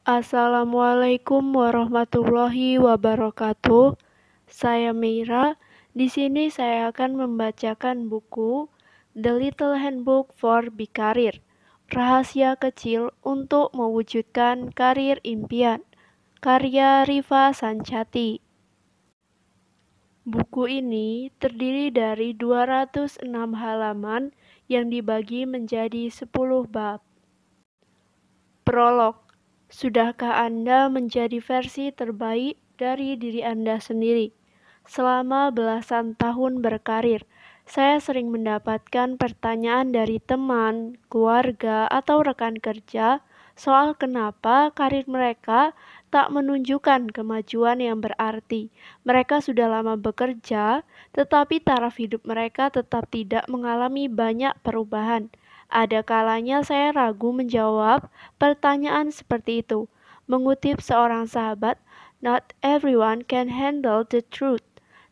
Assalamualaikum warahmatullahi wabarakatuh. Saya Meira. Di sini saya akan membacakan buku The Little Handbook for Big Career. Rahasia kecil untuk mewujudkan karir impian. Karya Rifa Sancati. Buku ini terdiri dari 206 halaman yang dibagi menjadi 10 bab. Prolog. Sudahkah Anda menjadi versi terbaik dari diri Anda sendiri? Selama belasan tahun berkarir, saya sering mendapatkan pertanyaan dari teman, keluarga, atau rekan kerja soal kenapa karir mereka tak menunjukkan kemajuan yang berarti. Mereka sudah lama bekerja, tetapi taraf hidup mereka tetap tidak mengalami banyak perubahan. Ada kalanya saya ragu menjawab pertanyaan seperti itu. Mengutip seorang sahabat, "Not everyone can handle the truth."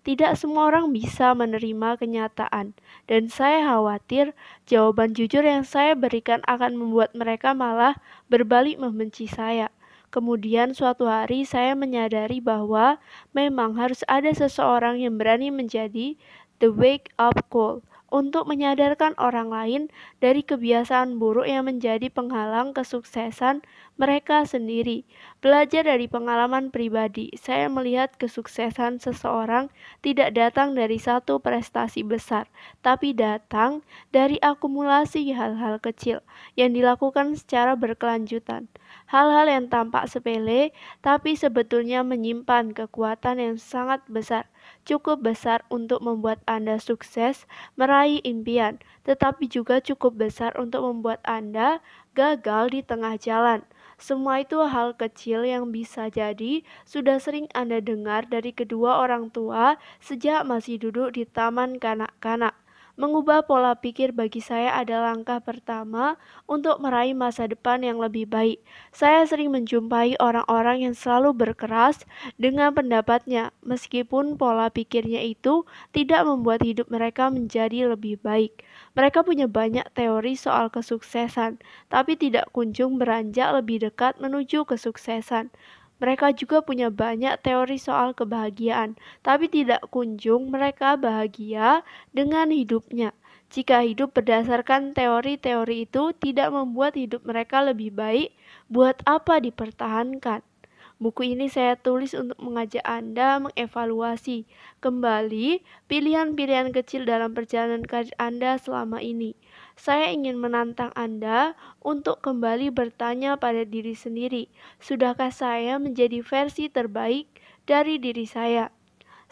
Tidak semua orang bisa menerima kenyataan, dan saya khawatir jawaban jujur yang saya berikan akan membuat mereka malah berbalik membenci saya. Kemudian suatu hari saya menyadari bahwa memang harus ada seseorang yang berani menjadi the wake up call untuk menyadarkan orang lain dari kebiasaan buruk yang menjadi penghalang kesuksesan mereka sendiri. Belajar dari pengalaman pribadi, saya melihat kesuksesan seseorang tidak datang dari satu prestasi besar, tapi datang dari akumulasi hal-hal kecil yang dilakukan secara berkelanjutan. Hal-hal yang tampak sepele, tapi sebetulnya menyimpan kekuatan yang sangat besar, cukup besar untuk membuat Anda sukses meraih impian, tetapi juga cukup besar untuk membuat Anda gagal di tengah jalan. Semua itu hal kecil yang bisa jadi sudah sering Anda dengar dari kedua orang tua sejak masih duduk di taman kanak-kanak. Mengubah pola pikir bagi saya adalah langkah pertama untuk meraih masa depan yang lebih baik. Saya sering menjumpai orang-orang yang selalu berkeras dengan pendapatnya, meskipun pola pikirnya itu tidak membuat hidup mereka menjadi lebih baik. Mereka punya banyak teori soal kesuksesan, tapi tidak kunjung beranjak lebih dekat menuju kesuksesan. Mereka juga punya banyak teori soal kebahagiaan, tapi tidak kunjung mereka bahagia dengan hidupnya. Jika hidup berdasarkan teori-teori itu tidak membuat hidup mereka lebih baik, buat apa dipertahankan? Buku ini saya tulis untuk mengajak Anda mengevaluasi kembali pilihan-pilihan kecil dalam perjalanan karir Anda selama ini. Saya ingin menantang Anda untuk kembali bertanya pada diri sendiri, sudahkah saya menjadi versi terbaik dari diri saya?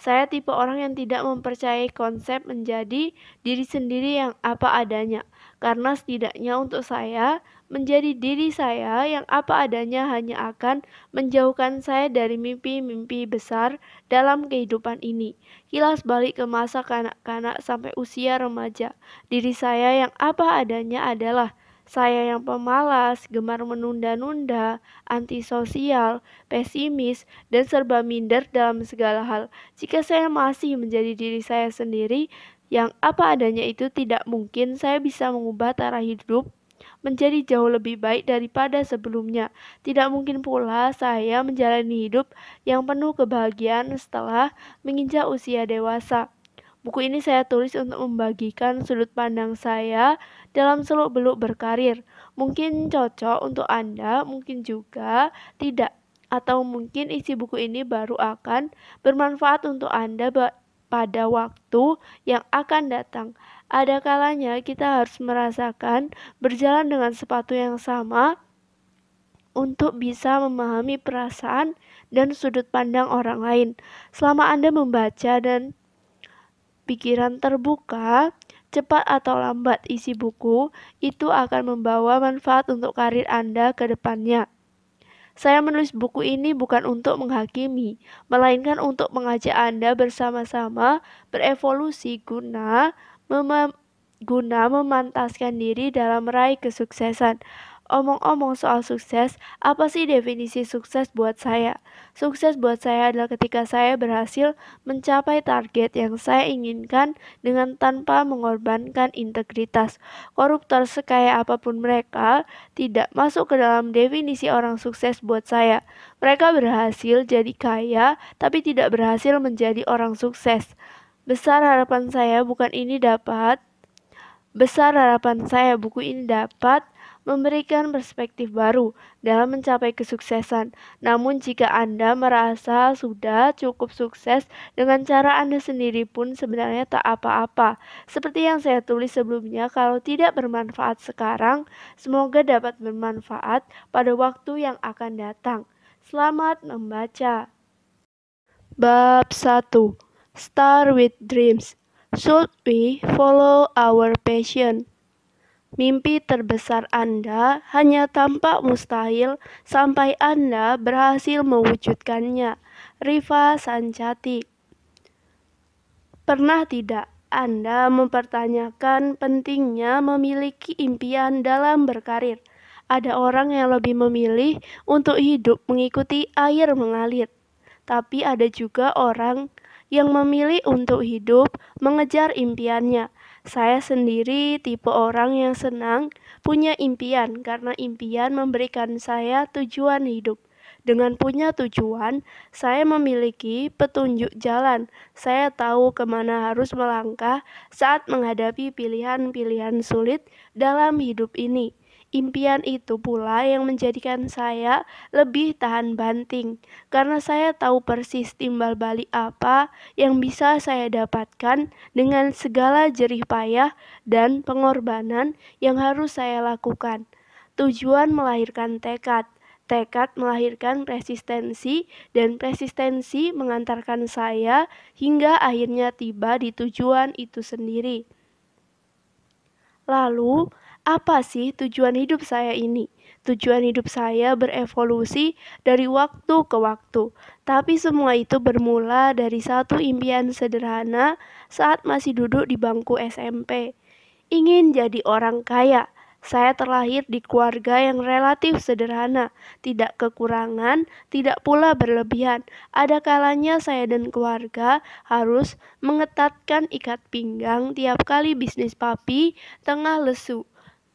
Saya tipe orang yang tidak mempercayai konsep menjadi diri sendiri yang apa adanya, karena setidaknya untuk saya, menjadi diri saya yang apa adanya hanya akan menjauhkan saya dari mimpi-mimpi besar dalam kehidupan ini. Kilas balik ke masa kanak-kanak sampai usia remaja, diri saya yang apa adanya adalah saya yang pemalas, gemar menunda-nunda, antisosial, pesimis, dan serba minder dalam segala hal. Jika saya masih menjadi diri saya sendiri, yang apa adanya itu tidak mungkin saya bisa mengubah cara hidup menjadi jauh lebih baik daripada sebelumnya. Tidak mungkin pula saya menjalani hidup yang penuh kebahagiaan setelah menginjak usia dewasa. Buku ini saya tulis untuk membagikan sudut pandang saya dalam seluk-beluk berkarir. Mungkin cocok untuk Anda, mungkin juga tidak. Atau mungkin isi buku ini baru akan bermanfaat untuk Anda pada waktu yang akan datang. Ada kalanya kita harus merasakan berjalan dengan sepatu yang sama untuk bisa memahami perasaan dan sudut pandang orang lain. Selama Anda membaca dan pikiran terbuka, cepat atau lambat isi buku itu akan membawa manfaat untuk karir Anda ke depannya. Saya menulis buku ini bukan untuk menghakimi, melainkan untuk mengajak Anda bersama-sama berevolusi guna memantaskan diri dalam meraih kesuksesan. Omong-omong soal sukses, apa sih definisi sukses buat saya? Sukses buat saya adalah ketika saya berhasil mencapai target yang saya inginkan dengan tanpa mengorbankan integritas. Koruptor sekaya apapun mereka tidak masuk ke dalam definisi orang sukses buat saya. Mereka berhasil jadi kaya, tapi tidak berhasil menjadi orang sukses. Besar harapan saya buku ini dapat memberikan perspektif baru dalam mencapai kesuksesan. Namun jika Anda merasa sudah cukup sukses dengan cara Anda sendiri pun sebenarnya tak apa-apa. Seperti yang saya tulis sebelumnya, kalau tidak bermanfaat sekarang, semoga dapat bermanfaat pada waktu yang akan datang. Selamat membaca. Bab 1. Start with dreams. Should we follow our passion? Mimpi terbesar Anda hanya tampak mustahil sampai Anda berhasil mewujudkannya. Rifa Sancati. Pernah tidak Anda mempertanyakan pentingnya memiliki impian dalam berkarir? Ada orang yang lebih memilih untuk hidup mengikuti air mengalir. Tapi ada juga orang yang memilih untuk hidup mengejar impiannya. Saya sendiri tipe orang yang senang punya impian karena impian memberikan saya tujuan hidup. Dengan punya tujuan, saya memiliki petunjuk jalan. Saya tahu kemana harus melangkah saat menghadapi pilihan-pilihan sulit dalam hidup ini. Impian itu pula yang menjadikan saya lebih tahan banting, karena saya tahu persis timbal balik apa yang bisa saya dapatkan dengan segala jerih payah dan pengorbanan yang harus saya lakukan. Tujuan melahirkan tekad, tekad melahirkan resistensi, dan resistensi mengantarkan saya hingga akhirnya tiba di tujuan itu sendiri. Lalu, apa sih tujuan hidup saya ini? Tujuan hidup saya berevolusi dari waktu ke waktu, tapi semua itu bermula dari satu impian sederhana saat masih duduk di bangku SMP. Ingin jadi orang kaya. Saya terlahir di keluarga yang relatif sederhana, tidak kekurangan, tidak pula berlebihan. Ada kalanya saya dan keluarga harus mengetatkan ikat pinggang tiap kali bisnis papi tengah lesu.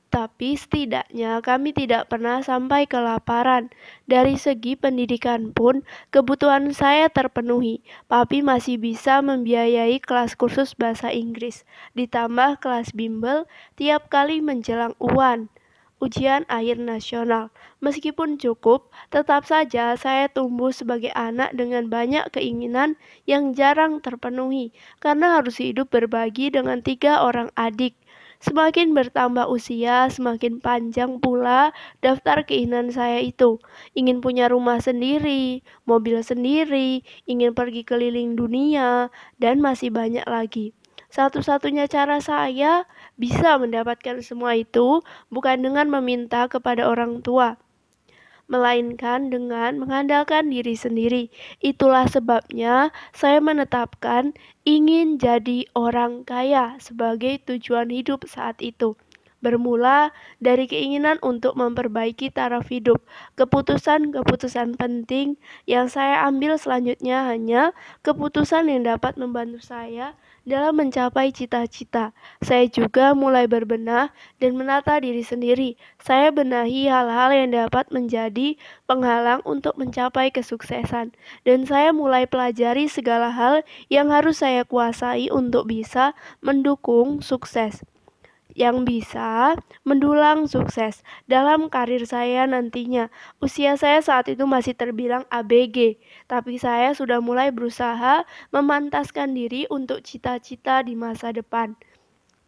Tapi setidaknya kami tidak pernah sampai kelaparan. Dari segi pendidikan pun, kebutuhan saya terpenuhi. Papi masih bisa membiayai kelas kursus bahasa Inggris, ditambah kelas bimbel tiap kali menjelang UAN, ujian akhir nasional. Meskipun cukup, tetap saja saya tumbuh sebagai anak dengan banyak keinginan yang jarang terpenuhi, karena harus hidup berbagi dengan 3 orang adik. Semakin bertambah usia, semakin panjang pula daftar keinginan saya itu. Ingin punya rumah sendiri, mobil sendiri, ingin pergi keliling dunia, dan masih banyak lagi. Satu-satunya cara saya bisa mendapatkan semua itu bukan dengan meminta kepada orang tua, melainkan dengan mengandalkan diri sendiri. Itulah sebabnya saya menetapkan ingin jadi orang kaya sebagai tujuan hidup saat itu. Bermula dari keinginan untuk memperbaiki taraf hidup. Keputusan-keputusan penting yang saya ambil selanjutnya hanya keputusan yang dapat membantu saya dalam mencapai cita-cita. Saya juga mulai berbenah dan menata diri sendiri. Saya benahi hal-hal yang dapat menjadi penghalang untuk mencapai kesuksesan. Dan saya mulai pelajari segala hal yang harus saya kuasai untuk bisa mendukung sukses, yang bisa mendulang sukses dalam karir saya nantinya. Usia saya saat itu masih terbilang ABG, tapi saya sudah mulai berusaha memantaskan diri untuk cita-cita di masa depan.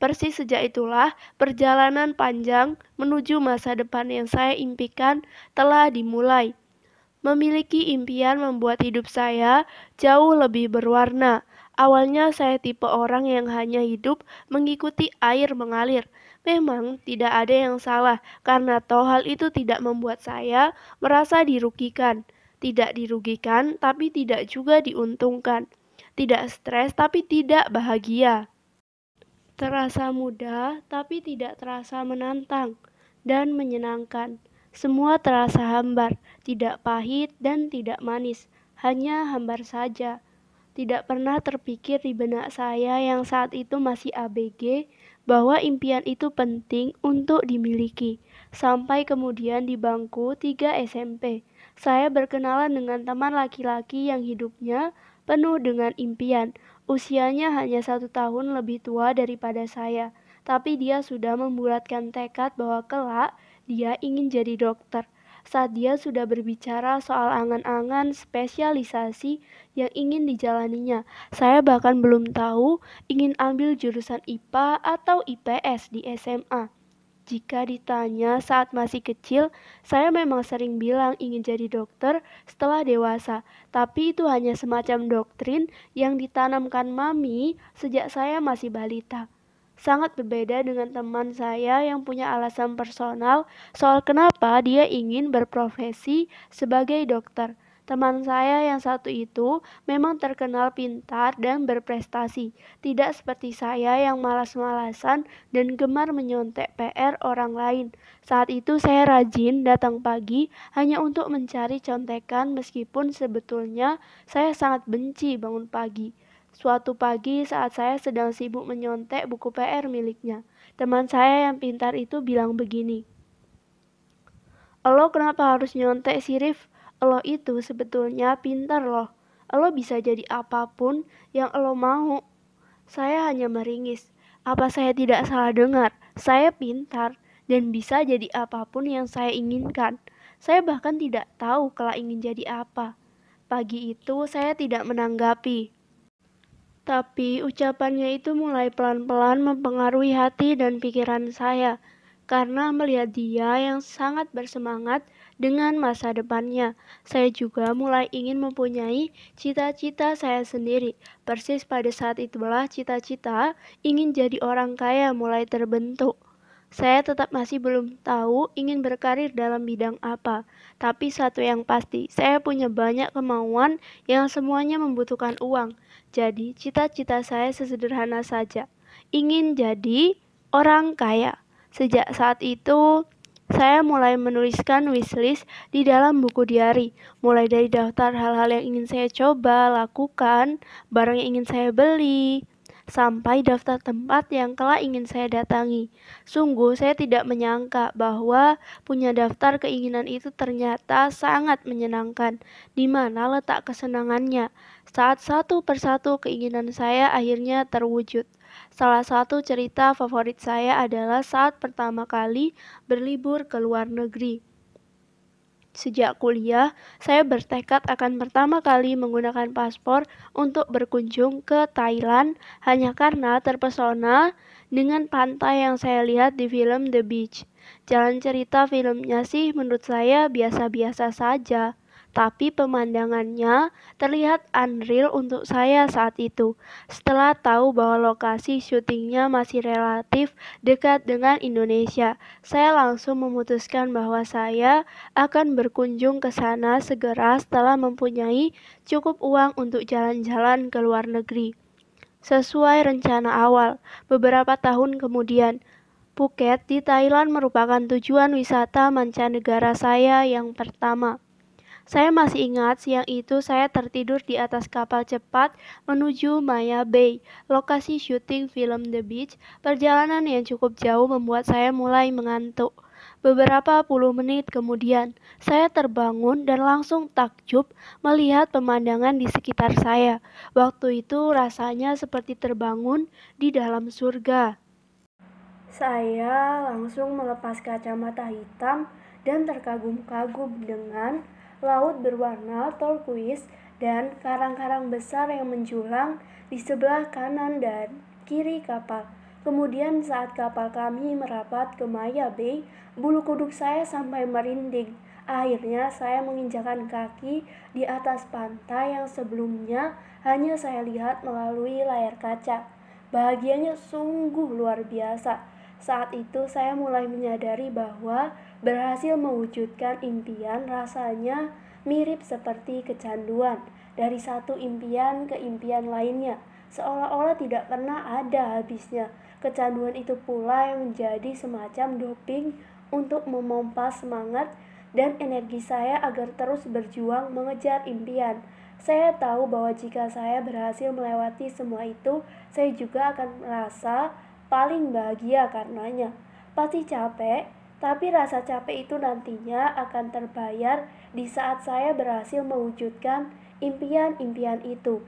Persis sejak itulah perjalanan panjang menuju masa depan yang saya impikan telah dimulai. Memiliki impian membuat hidup saya jauh lebih berwarna. Awalnya saya tipe orang yang hanya hidup mengikuti air mengalir. Memang tidak ada yang salah, karena toh hal itu tidak membuat saya merasa dirugikan. Tidak dirugikan, tapi tidak juga diuntungkan. Tidak stres, tapi tidak bahagia. Terasa mudah, tapi tidak terasa menantang. dan menyenangkan. Semua terasa hambar, tidak pahit dan tidak manis, hanya hambar saja. Tidak pernah terpikir di benak saya yang saat itu masih ABG bahwa impian itu penting untuk dimiliki. Sampai kemudian di bangku 3 SMP, saya berkenalan dengan teman laki-laki yang hidupnya penuh dengan impian. Usianya hanya 1 tahun lebih tua daripada saya, tapi dia sudah membulatkan tekad bahwa kelak dia ingin jadi dokter. Saat dia sudah berbicara soal angan-angan spesialisasi yang ingin dijalaninya, saya bahkan belum tahu ingin ambil jurusan IPA atau IPS di SMA. Jika ditanya saat masih kecil, saya memang sering bilang ingin jadi dokter setelah dewasa, tapi itu hanya semacam doktrin yang ditanamkan mami sejak saya masih balita. Sangat berbeda dengan teman saya yang punya alasan personal soal kenapa dia ingin berprofesi sebagai dokter. Teman saya yang satu itu memang terkenal pintar dan berprestasi, tidak seperti saya yang malas-malasan dan gemar menyontek PR orang lain. Saat itu saya rajin datang pagi hanya untuk mencari contekan meskipun sebetulnya saya sangat benci bangun pagi. Suatu pagi saat saya sedang sibuk menyontek buku PR miliknya, teman saya yang pintar itu bilang begini, "Elo kenapa harus nyontek sih, Rif? Elo itu sebetulnya pintar loh. Elo bisa jadi apapun yang elo mau." Saya hanya meringis. Apa saya tidak salah dengar? Saya pintar dan bisa jadi apapun yang saya inginkan. Saya bahkan tidak tahu kelak ingin jadi apa. Pagi itu saya tidak menanggapi. Tapi ucapannya itu mulai pelan-pelan mempengaruhi hati dan pikiran saya, karena melihat dia yang sangat bersemangat dengan masa depannya. Saya juga mulai ingin mempunyai cita-cita saya sendiri. Persis pada saat itulah cita-cita ingin jadi orang kaya mulai terbentuk. Saya tetap masih belum tahu ingin berkarir dalam bidang apa, tapi satu yang pasti, saya punya banyak kemauan yang semuanya membutuhkan uang. Jadi, cita-cita saya sesederhana saja, ingin jadi orang kaya. Sejak saat itu, saya mulai menuliskan wishlist di dalam buku diary, mulai dari daftar hal-hal yang ingin saya coba, lakukan, barang yang ingin saya beli, sampai daftar tempat yang kelak ingin saya datangi. Sungguh saya tidak menyangka bahwa punya daftar keinginan itu ternyata sangat menyenangkan. Di mana letak kesenangannya? Saat satu persatu keinginan saya akhirnya terwujud. Salah satu cerita favorit saya adalah saat pertama kali berlibur ke luar negeri. Sejak kuliah, saya bertekad akan pertama kali menggunakan paspor untuk berkunjung ke Thailand hanya karena terpesona dengan pantai yang saya lihat di film The Beach. Jalan cerita filmnya sih menurut saya biasa-biasa saja, tapi pemandangannya terlihat unreal untuk saya saat itu. Setelah tahu bahwa lokasi syutingnya masih relatif dekat dengan Indonesia, saya langsung memutuskan bahwa saya akan berkunjung ke sana segera setelah mempunyai cukup uang untuk jalan-jalan ke luar negeri. Sesuai rencana awal, beberapa tahun kemudian, Phuket di Thailand merupakan tujuan wisata mancanegara saya yang pertama. Saya masih ingat siang itu saya tertidur di atas kapal cepat menuju Maya Bay, lokasi syuting film The Beach. Perjalanan yang cukup jauh membuat saya mulai mengantuk. Beberapa puluh menit kemudian, saya terbangun dan langsung takjub melihat pemandangan di sekitar saya. Waktu itu rasanya seperti terbangun di dalam surga. Saya langsung melepas kacamata hitam dan terkagum-kagum dengan laut berwarna turquoise dan karang-karang besar yang menjulang di sebelah kanan dan kiri kapal. Kemudian saat kapal kami merapat ke Maya Bay, bulu kuduk saya sampai merinding. Akhirnya saya menginjakan kaki di atas pantai yang sebelumnya hanya saya lihat melalui layar kaca. Bahagianya sungguh luar biasa. Saat itu saya mulai menyadari bahwa berhasil mewujudkan impian rasanya mirip seperti kecanduan dari satu impian ke impian lainnya, seolah-olah tidak pernah ada habisnya. Kecanduan itu pula yang menjadi semacam doping untuk memompa semangat dan energi saya agar terus berjuang mengejar impian. Saya tahu bahwa jika saya berhasil melewati semua itu, saya juga akan merasa paling bahagia karenanya. Pasti capek, tapi rasa capek itu nantinya akan terbayar di saat saya berhasil mewujudkan impian-impian itu.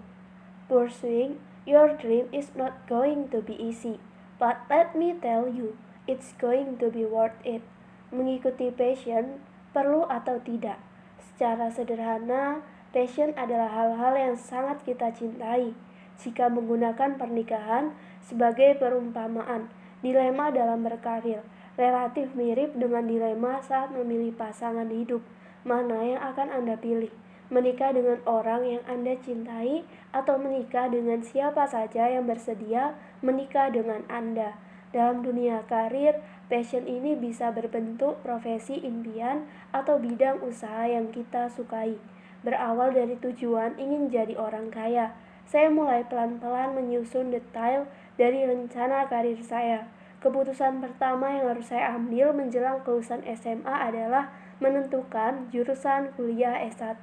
Pursuing your dream is not going to be easy, but let me tell you, it's going to be worth it. Mengikuti passion perlu atau tidak? Secara sederhana, passion adalah hal-hal yang sangat kita cintai. Jika menggunakan pernikahan sebagai perumpamaan, dilema dalam berkarir relatif mirip dengan dilema saat memilih pasangan hidup. Mana yang akan Anda pilih? Menikah dengan orang yang Anda cintai atau menikah dengan siapa saja yang bersedia menikah dengan Anda. Dalam dunia karir, passion ini bisa berbentuk profesi impian atau bidang usaha yang kita sukai. Berawal dari tujuan ingin jadi orang kaya, saya mulai pelan-pelan menyusun detail dari rencana karir saya. Keputusan pertama yang harus saya ambil menjelang kelulusan SMA adalah menentukan jurusan kuliah S1.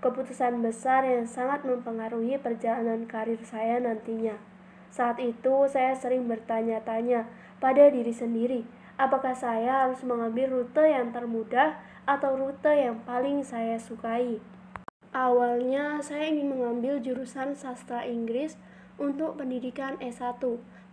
Keputusan besar yang sangat mempengaruhi perjalanan karir saya nantinya. Saat itu saya sering bertanya-tanya pada diri sendiri, apakah saya harus mengambil rute yang termudah atau rute yang paling saya sukai. Awalnya saya ingin mengambil jurusan sastra Inggris untuk pendidikan S1,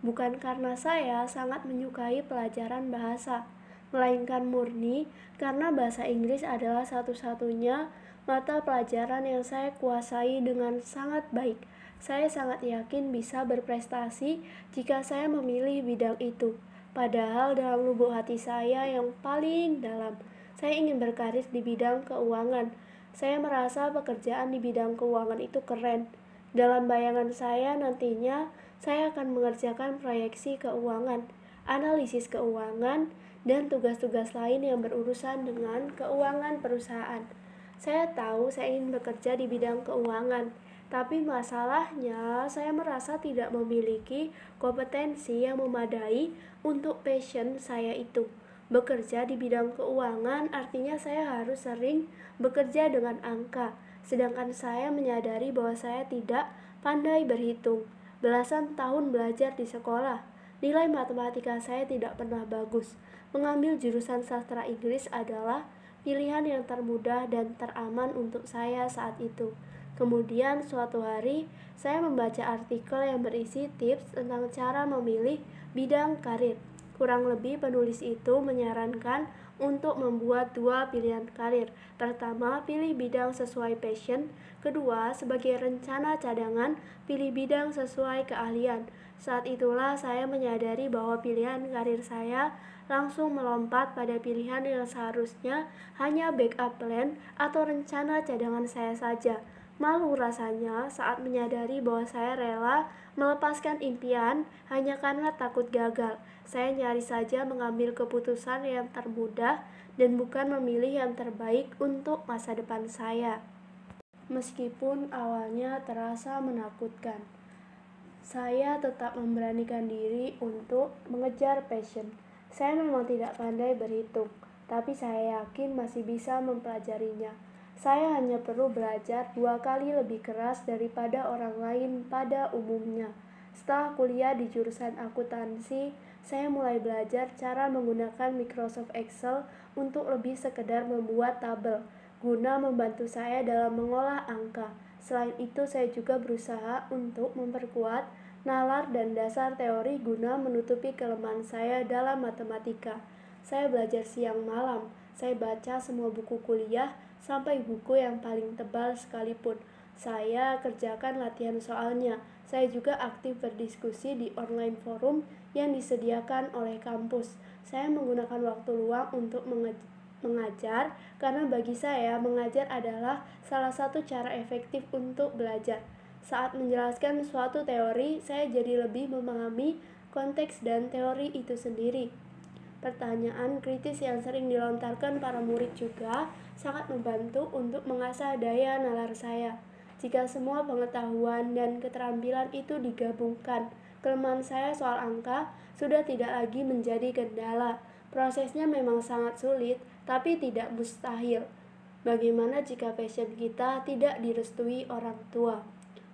bukan karena saya sangat menyukai pelajaran bahasa, melainkan murni karena bahasa Inggris adalah satu-satunya mata pelajaran yang saya kuasai dengan sangat baik. Saya sangat yakin bisa berprestasi jika saya memilih bidang itu. Padahal dalam lubuk hati saya yang paling dalam, saya ingin berkarir di bidang keuangan. Saya merasa pekerjaan di bidang keuangan itu keren. Dalam bayangan saya nantinya, saya akan mengerjakan proyeksi keuangan, analisis keuangan, dan tugas-tugas lain yang berurusan dengan keuangan perusahaan. Saya tahu saya ingin bekerja di bidang keuangan, tapi masalahnya saya merasa tidak memiliki kompetensi yang memadai untuk passion saya itu. Bekerja di bidang keuangan artinya saya harus sering bekerja dengan angka, sedangkan saya menyadari bahwa saya tidak pandai berhitung. Belasan tahun belajar di sekolah, nilai matematika saya tidak pernah bagus. Mengambil jurusan sastra Inggris adalah pilihan yang termudah dan teraman untuk saya saat itu. Kemudian suatu hari, saya membaca artikel yang berisi tips tentang cara memilih bidang karir. Kurang lebih penulis itu menyarankan untuk membuat dua pilihan karir. Pertama, pilih bidang sesuai passion. Kedua, sebagai rencana cadangan, pilih bidang sesuai keahlian. Saat itulah saya menyadari bahwa pilihan karir saya langsung melompat pada pilihan yang seharusnya hanya backup plan atau rencana cadangan saya saja. Malu rasanya saat menyadari bahwa saya rela melepaskan impian hanya karena takut gagal. Saya nyaris saja mengambil keputusan yang termudah dan bukan memilih yang terbaik untuk masa depan saya. Meskipun awalnya terasa menakutkan, saya tetap memberanikan diri untuk mengejar passion. Saya memang tidak pandai berhitung, tapi saya yakin masih bisa mempelajarinya. Saya hanya perlu belajar 2 kali lebih keras daripada orang lain pada umumnya. Setelah kuliah di jurusan akuntansi, saya mulai belajar cara menggunakan Microsoft Excel untuk lebih sekedar membuat tabel, guna membantu saya dalam mengolah angka. Selain itu, saya juga berusaha untuk memperkuat nalar dan dasar teori guna menutupi kelemahan saya dalam matematika. Saya belajar siang malam, saya baca semua buku kuliah, sampai buku yang paling tebal sekalipun. Saya kerjakan latihan soalnya. Saya juga aktif berdiskusi di online forum yang disediakan oleh kampus. Saya menggunakan waktu luang untuk mengajar, karena bagi saya mengajar adalah salah satu cara efektif untuk belajar. Saat menjelaskan suatu teori, saya jadi lebih memahami konteks dan teori itu sendiri. Pertanyaan kritis yang sering dilontarkan para murid juga sangat membantu untuk mengasah daya nalar saya. Jika semua pengetahuan dan keterampilan itu digabungkan, kelemahan saya soal angka sudah tidak lagi menjadi kendala. Prosesnya memang sangat sulit, tapi tidak mustahil. Bagaimana jika passion kita tidak direstui orang tua?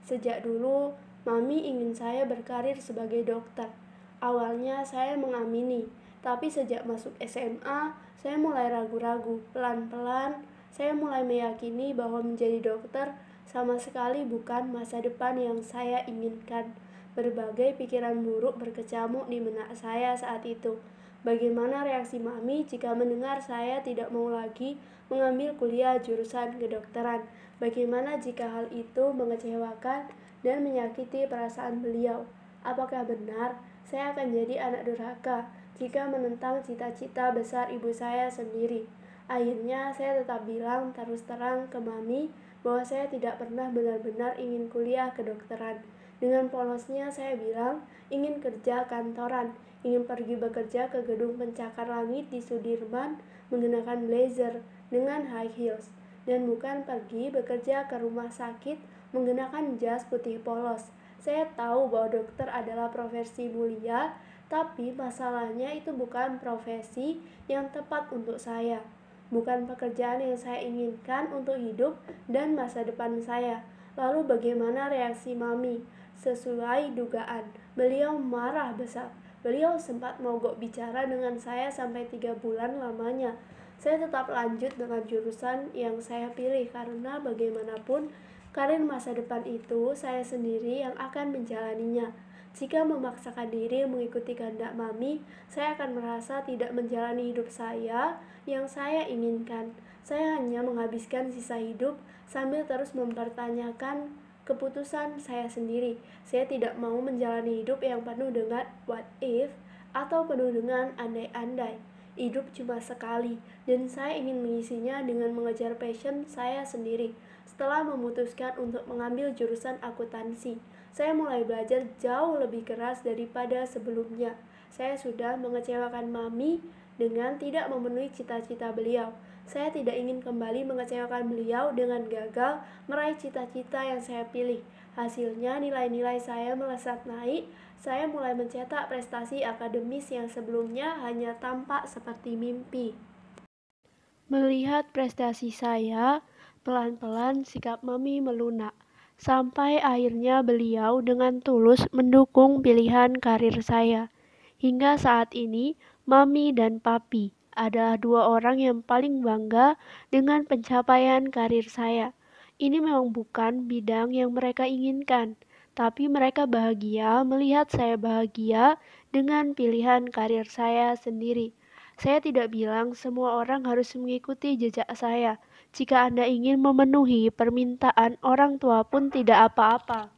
Sejak dulu, Mami ingin saya berkarir sebagai dokter. Awalnya saya mengamini, tapi sejak masuk SMA, saya mulai ragu-ragu. Pelan-pelan, saya mulai meyakini bahwa menjadi dokter sama sekali bukan masa depan yang saya inginkan. Berbagai pikiran buruk berkecamuk di benak saya saat itu. Bagaimana reaksi Mami jika mendengar saya tidak mau lagi mengambil kuliah jurusan kedokteran? Bagaimana jika hal itu mengecewakan dan menyakiti perasaan beliau? Apakah benar saya akan jadi anak durhaka jika menentang cita-cita besar ibu saya sendiri? Akhirnya saya tetap bilang terus terang ke Mami bahwa saya tidak pernah benar-benar ingin kuliah kedokteran. Dengan polosnya saya bilang ingin kerja kantoran, ingin pergi bekerja ke gedung pencakar langit di Sudirman menggunakan blazer dengan high heels, dan bukan pergi bekerja ke rumah sakit menggunakan jas putih polos. Saya tahu bahwa dokter adalah profesi mulia, tapi masalahnya itu bukan profesi yang tepat untuk saya. Bukan pekerjaan yang saya inginkan untuk hidup dan masa depan saya. Lalu bagaimana reaksi Mami? Sesuai dugaan, beliau marah besar. Beliau sempat mogok bicara dengan saya sampai 3 bulan lamanya. Saya tetap lanjut dengan jurusan yang saya pilih karena bagaimanapun karir masa depan itu saya sendiri yang akan menjalaninya. Jika memaksakan diri mengikuti kehendak Mami, saya akan merasa tidak menjalani hidup saya yang saya inginkan. Saya hanya menghabiskan sisa hidup sambil terus mempertanyakan keputusan saya sendiri. Saya tidak mau menjalani hidup yang penuh dengan what if atau penuh dengan andai-andai. Hidup cuma sekali, dan saya ingin mengisinya dengan mengejar passion saya sendiri. Setelah memutuskan untuk mengambil jurusan akuntansi, saya mulai belajar jauh lebih keras daripada sebelumnya. Saya sudah mengecewakan Mami dengan tidak memenuhi cita-cita beliau. Saya tidak ingin kembali mengecewakan beliau dengan gagal meraih cita-cita yang saya pilih. Hasilnya nilai-nilai saya melesat naik. Saya mulai mencetak prestasi akademis yang sebelumnya hanya tampak seperti mimpi. Melihat prestasi saya, pelan-pelan sikap Mami melunak. Sampai akhirnya beliau dengan tulus mendukung pilihan karir saya. Hingga saat ini, Mami dan Papi adalah dua orang yang paling bangga dengan pencapaian karir saya. Ini memang bukan bidang yang mereka inginkan, tapi mereka bahagia melihat saya bahagia dengan pilihan karir saya sendiri. Saya tidak bilang semua orang harus mengikuti jejak saya. Jika Anda ingin memenuhi permintaan orang tua pun tidak apa-apa.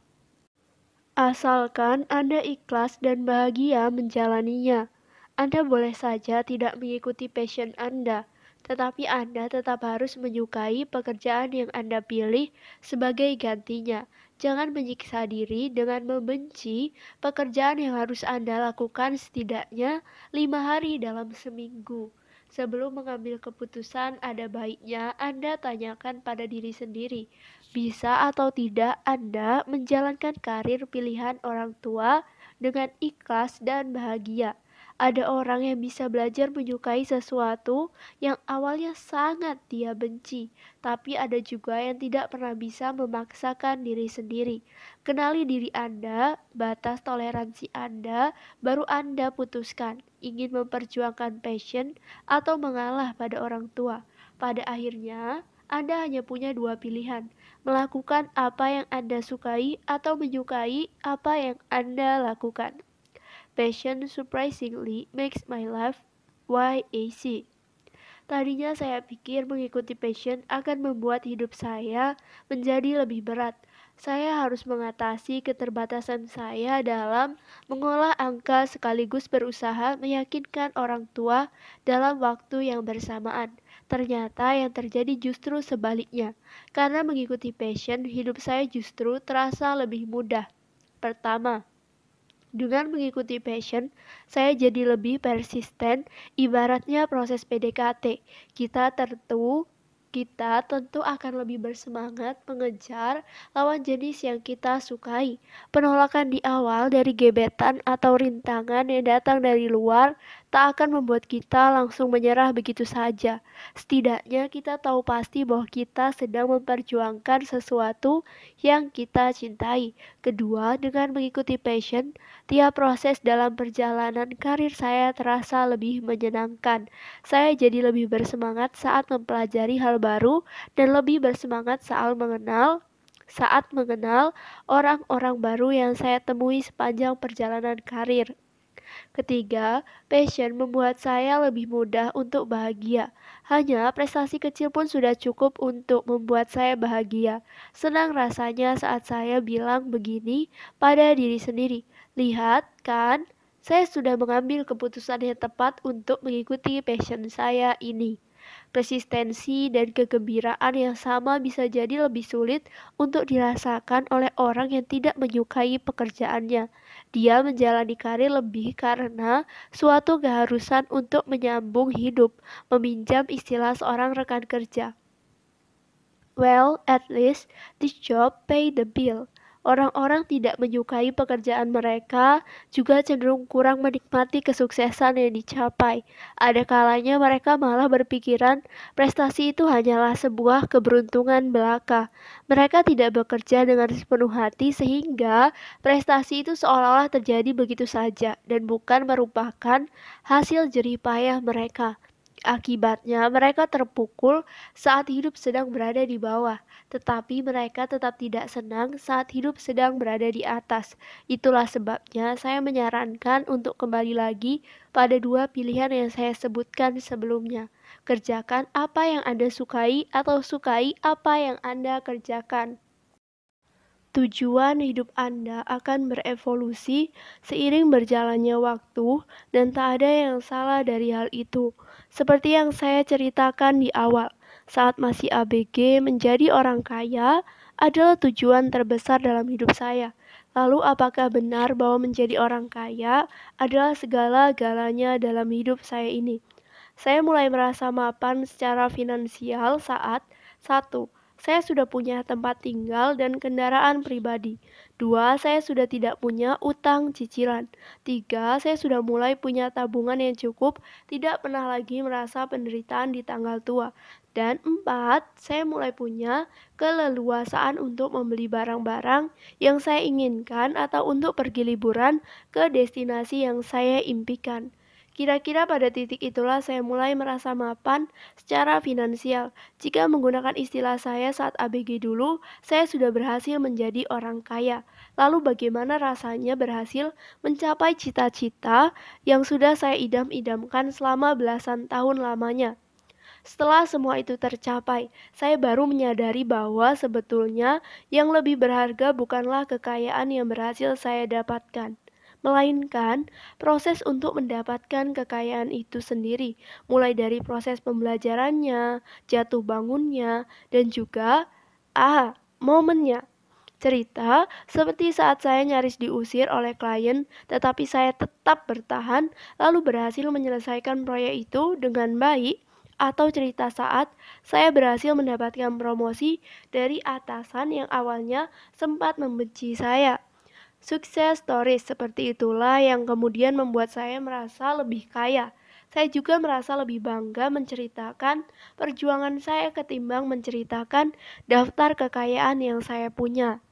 Asalkan Anda ikhlas dan bahagia menjalaninya. Anda boleh saja tidak mengikuti passion Anda, tetapi Anda tetap harus menyukai pekerjaan yang Anda pilih sebagai gantinya. Jangan menyiksa diri dengan membenci pekerjaan yang harus Anda lakukan setidaknya 5 hari dalam seminggu. Sebelum mengambil keputusan, ada baiknya Anda tanyakan pada diri sendiri, bisa atau tidak Anda menjalankan karir pilihan orang tua dengan ikhlas dan bahagia. Ada orang yang bisa belajar menyukai sesuatu yang awalnya sangat dia benci, tapi ada juga yang tidak pernah bisa memaksakan diri sendiri. Kenali diri Anda, batas toleransi Anda, baru Anda putuskan ingin memperjuangkan passion atau mengalah pada orang tua. Pada akhirnya, Anda hanya punya dua pilihan, melakukan apa yang Anda sukai atau menyukai apa yang Anda lakukan. Passion surprisingly makes my life why easy. Tadinya saya pikir mengikuti passion akan membuat hidup saya menjadi lebih berat. Saya harus mengatasi keterbatasan saya dalam mengolah angka sekaligus berusaha meyakinkan orang tua dalam waktu yang bersamaan. Ternyata yang terjadi justru sebaliknya. Karena mengikuti passion, hidup saya justru terasa lebih mudah. Pertama, dengan mengikuti passion, saya jadi lebih persisten, ibaratnya proses PDKT. Kita tentu akan lebih bersemangat mengejar lawan jenis yang kita sukai. Penolakan di awal dari gebetan atau rintangan yang datang dari luar tak akan membuat kita langsung menyerah begitu saja. Setidaknya kita tahu pasti bahwa kita sedang memperjuangkan sesuatu yang kita cintai. Kedua, dengan mengikuti passion, tiap proses dalam perjalanan karir saya terasa lebih menyenangkan. Saya jadi lebih bersemangat saat mempelajari hal baru dan lebih bersemangat saat mengenal orang-orang baru yang saya temui sepanjang perjalanan karir. Ketiga, passion membuat saya lebih mudah untuk bahagia. Hanya prestasi kecil pun sudah cukup untuk membuat saya bahagia. Senang rasanya saat saya bilang begini pada diri sendiri. Lihat, kan? Saya sudah mengambil keputusan yang tepat untuk mengikuti passion saya ini. Persistensi dan kegembiraan yang sama bisa jadi lebih sulit untuk dirasakan oleh orang yang tidak menyukai pekerjaannya. Dia menjalani karir lebih karena suatu keharusan untuk menyambung hidup, meminjam istilah seorang rekan kerja. Well, at least this job pay the bill. Orang-orang tidak menyukai pekerjaan mereka, juga cenderung kurang menikmati kesuksesan yang dicapai. Ada kalanya mereka malah berpikiran prestasi itu hanyalah sebuah keberuntungan belaka. Mereka tidak bekerja dengan sepenuh hati sehingga prestasi itu seolah-olah terjadi begitu saja dan bukan merupakan hasil jerih payah mereka. Akibatnya, mereka terpukul saat hidup sedang berada di bawah, tetapi mereka tetap tidak senang saat hidup sedang berada di atas. Itulah sebabnya saya menyarankan untuk kembali lagi pada dua pilihan yang saya sebutkan sebelumnya. Kerjakan apa yang Anda sukai atau sukai apa yang Anda kerjakan. Tujuan hidup Anda akan berevolusi seiring berjalannya waktu dan tak ada yang salah dari hal itu. Seperti yang saya ceritakan di awal, saat masih ABG menjadi orang kaya adalah tujuan terbesar dalam hidup saya. Lalu apakah benar bahwa menjadi orang kaya adalah segala-galanya dalam hidup saya ini? Saya mulai merasa mapan secara finansial saat satu, saya sudah punya tempat tinggal dan kendaraan pribadi. Dua, saya sudah tidak punya utang cicilan. Tiga, saya sudah mulai punya tabungan yang cukup, tidak pernah lagi merasa penderitaan di tanggal tua. Dan empat, saya mulai punya keleluasaan untuk membeli barang-barang yang saya inginkan atau untuk pergi liburan ke destinasi yang saya impikan. Kira-kira pada titik itulah saya mulai merasa mapan secara finansial. Jika menggunakan istilah saya saat ABG dulu, saya sudah berhasil menjadi orang kaya. Lalu bagaimana rasanya berhasil mencapai cita-cita yang sudah saya idam-idamkan selama belasan tahun lamanya? Setelah semua itu tercapai, saya baru menyadari bahwa sebetulnya yang lebih berharga bukanlah kekayaan yang berhasil saya dapatkan, melainkan proses untuk mendapatkan kekayaan itu sendiri, mulai dari proses pembelajarannya, jatuh bangunnya, dan juga momennya. Cerita seperti saat saya nyaris diusir oleh klien, tetapi saya tetap bertahan, lalu berhasil menyelesaikan proyek itu dengan baik, atau cerita saat saya berhasil mendapatkan promosi dari atasan yang awalnya sempat membenci saya. Sukses stories seperti itulah yang kemudian membuat saya merasa lebih kaya. Saya juga merasa lebih bangga menceritakan perjuangan saya ketimbang menceritakan daftar kekayaan yang saya punya.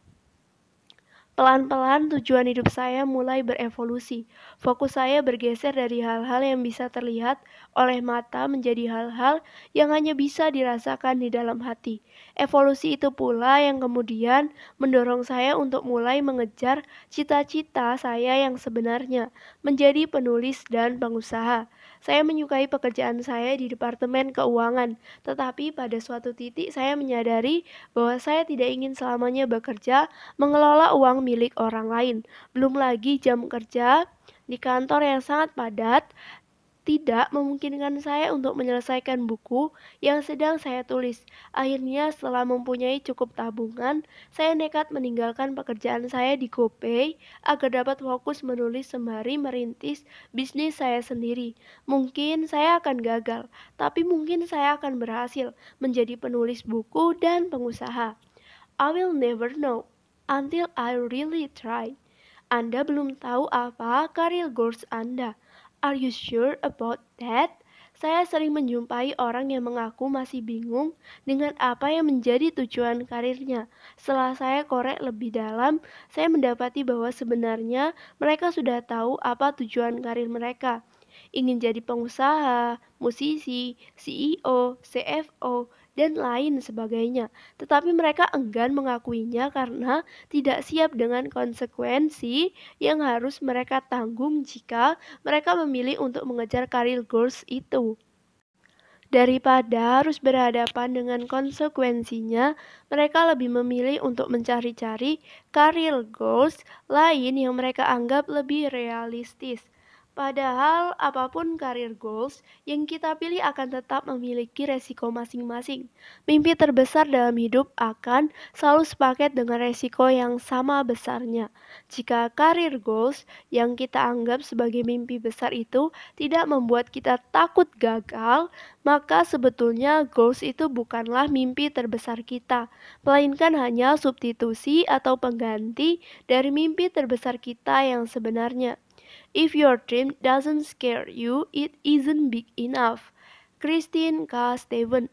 Pelan-pelan tujuan hidup saya mulai berevolusi. Fokus saya bergeser dari hal-hal yang bisa terlihat oleh mata menjadi hal-hal yang hanya bisa dirasakan di dalam hati. Evolusi itu pula yang kemudian mendorong saya untuk mulai mengejar cita-cita saya yang sebenarnya, menjadi penulis dan pengusaha. Saya menyukai pekerjaan saya di Departemen Keuangan, tetapi pada suatu titik saya menyadari bahwa saya tidak ingin selamanya bekerja mengelola uang milik orang lain. Belum lagi jam kerja di kantor yang sangat padat tidak memungkinkan saya untuk menyelesaikan buku yang sedang saya tulis. Akhirnya setelah mempunyai cukup tabungan, saya nekat meninggalkan pekerjaan saya di GoPay agar dapat fokus menulis sembari merintis bisnis saya sendiri. Mungkin saya akan gagal, tapi mungkin saya akan berhasil menjadi penulis buku dan pengusaha. I will never know until I really try. Anda belum tahu apa career goals Anda. Are you sure about that? Saya sering menjumpai orang yang mengaku masih bingung dengan apa yang menjadi tujuan karirnya. Setelah saya korek lebih dalam, saya mendapati bahwa sebenarnya mereka sudah tahu apa tujuan karir mereka. Ingin jadi pengusaha, musisi, CEO, CFO, dan lain sebagainya. Tetapi mereka enggan mengakuinya karena tidak siap dengan konsekuensi yang harus mereka tanggung jika mereka memilih untuk mengejar karir goals itu. Daripada harus berhadapan dengan konsekuensinya, mereka lebih memilih untuk mencari-cari karir goals lain yang mereka anggap lebih realistis. Padahal apapun karir goals yang kita pilih akan tetap memiliki resiko masing-masing. Mimpi terbesar dalam hidup akan selalu sepaket dengan resiko yang sama besarnya. Jika karir goals yang kita anggap sebagai mimpi besar itu tidak membuat kita takut gagal, maka sebetulnya goals itu bukanlah mimpi terbesar kita, melainkan hanya substitusi atau pengganti dari mimpi terbesar kita yang sebenarnya. If your dream doesn't scare you, it isn't big enough. Christine K. Steven.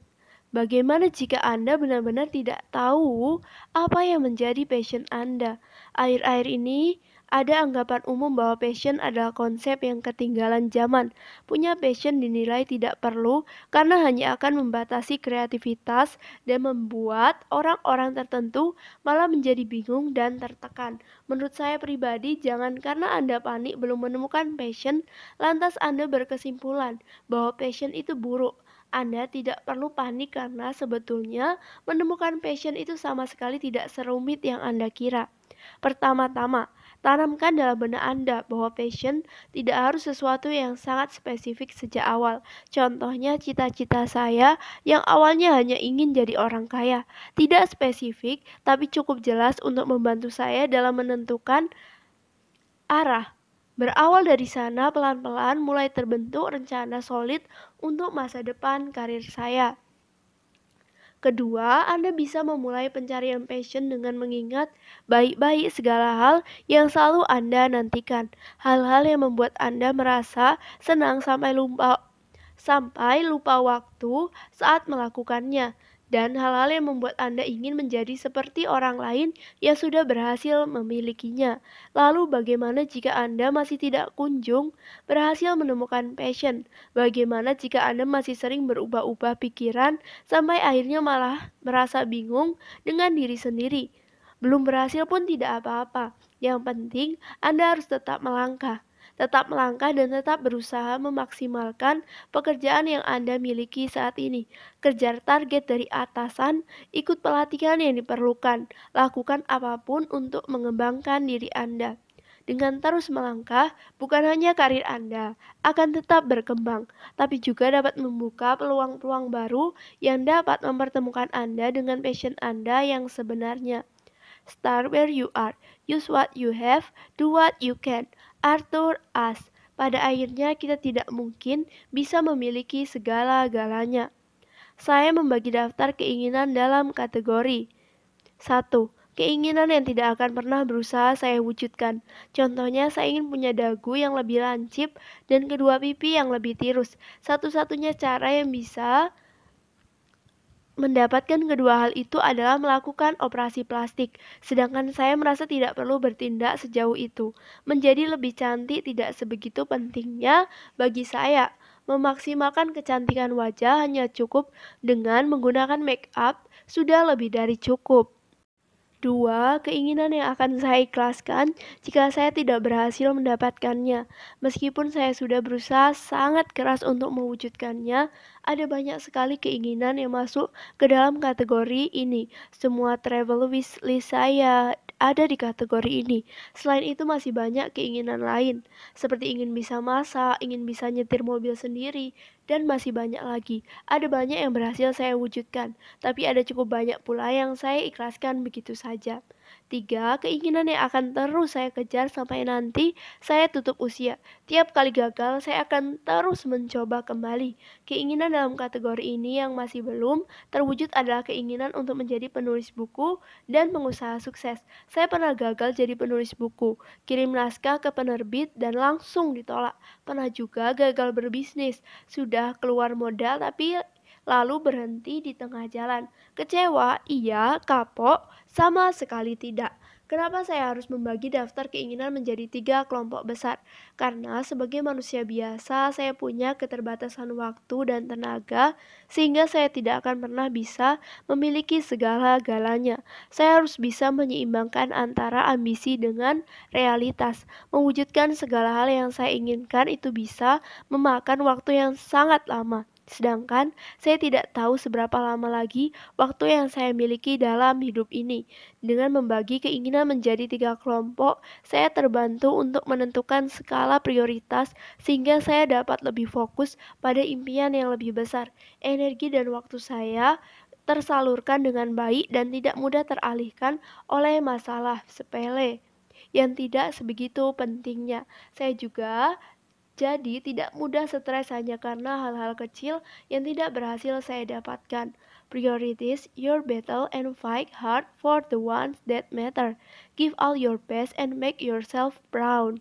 Bagaimana jika Anda benar-benar tidak tahu apa yang menjadi passion Anda? Akhir-akhir ini ada anggapan umum bahwa passion adalah konsep yang ketinggalan zaman. Punya passion dinilai tidak perlu karena hanya akan membatasi kreativitas dan membuat orang-orang tertentu malah menjadi bingung dan tertekan. Menurut saya pribadi, jangan karena Anda panik belum menemukan passion, lantas Anda berkesimpulan bahwa passion itu buruk. Anda tidak perlu panik karena sebetulnya menemukan passion itu sama sekali tidak serumit yang Anda kira. Pertama-tama, tanamkan dalam benak Anda bahwa passion tidak harus sesuatu yang sangat spesifik sejak awal. Contohnya cita-cita saya yang awalnya hanya ingin jadi orang kaya. Tidak spesifik, tapi cukup jelas untuk membantu saya dalam menentukan arah. Berawal dari sana, pelan-pelan mulai terbentuk rencana solid untuk masa depan karir saya. Kedua, Anda bisa memulai pencarian passion dengan mengingat baik-baik segala hal yang selalu Anda nantikan. Hal-hal yang membuat Anda merasa senang sampai lupa waktu saat melakukannya. Dan hal-hal yang membuat Anda ingin menjadi seperti orang lain yang sudah berhasil memilikinya. Lalu bagaimana jika Anda masih tidak kunjung berhasil menemukan passion? Bagaimana jika Anda masih sering berubah-ubah pikiran sampai akhirnya malah merasa bingung dengan diri sendiri? Belum berhasil pun tidak apa-apa. Yang penting Anda harus tetap melangkah dan tetap berusaha memaksimalkan pekerjaan yang Anda miliki saat ini. Kejar target dari atasan, ikut pelatihan yang diperlukan, lakukan apapun untuk mengembangkan diri Anda. Dengan terus melangkah, bukan hanya karir Anda akan tetap berkembang, tapi juga dapat membuka peluang-peluang baru yang dapat mempertemukan Anda dengan passion Anda yang sebenarnya. Start where you are, use what you have, do what you can. Arthur Ashe. Pada akhirnya kita tidak mungkin bisa memiliki segala-galanya. Saya membagi daftar keinginan dalam kategori. 1. Keinginan yang tidak akan pernah berusaha saya wujudkan. Contohnya saya ingin punya dagu yang lebih lancip dan kedua pipi yang lebih tirus. Satu-satunya cara yang bisa mendapatkan kedua hal itu adalah melakukan operasi plastik, sedangkan saya merasa tidak perlu bertindak sejauh itu. Menjadi lebih cantik tidak sebegitu pentingnya bagi saya. Memaksimalkan kecantikan wajah hanya cukup dengan menggunakan make up, sudah lebih dari cukup. 2. Keinginan yang akan saya ikhlaskan jika saya tidak berhasil mendapatkannya. Meskipun saya sudah berusaha sangat keras untuk mewujudkannya, ada banyak sekali keinginan yang masuk ke dalam kategori ini. Semua travel wish list saya ada di kategori ini. Selain itu masih banyak keinginan lain, seperti ingin bisa masak, ingin bisa nyetir mobil sendiri, dan masih banyak lagi. Ada banyak yang berhasil saya wujudkan, tapi ada cukup banyak pula yang saya ikhlaskan begitu saja. 3. Keinginan yang akan terus saya kejar sampai nanti saya tutup usia. Tiap kali gagal, saya akan terus mencoba kembali. Keinginan dalam kategori ini yang masih belum terwujud adalah keinginan untuk menjadi penulis buku dan pengusaha sukses. Saya pernah gagal jadi penulis buku, kirim naskah ke penerbit dan langsung ditolak. Pernah juga gagal berbisnis, sudah keluar modal tapi lalu berhenti di tengah jalan. Kecewa, iya, kapok, sama sekali tidak. Kenapa saya harus membagi daftar keinginan menjadi 3 kelompok besar? Karena sebagai manusia biasa, saya punya keterbatasan waktu dan tenaga, sehingga saya tidak akan pernah bisa memiliki segala-galanya. Saya harus bisa menyeimbangkan antara ambisi dengan realitas. Mewujudkan segala hal yang saya inginkan itu bisa memakan waktu yang sangat lama. Sedangkan saya tidak tahu seberapa lama lagi waktu yang saya miliki dalam hidup ini. Dengan membagi keinginan menjadi 3 kelompok, saya terbantu untuk menentukan skala prioritas sehingga saya dapat lebih fokus pada impian yang lebih besar. Energi dan waktu saya tersalurkan dengan baik dan tidak mudah teralihkan oleh masalah sepele yang tidak sebegitu pentingnya. Saya juga jadi tidak mudah stres hanya karena hal-hal kecil yang tidak berhasil saya dapatkan. Prioritize your battle and fight hard for the ones that matter. Give all your best and make yourself proud.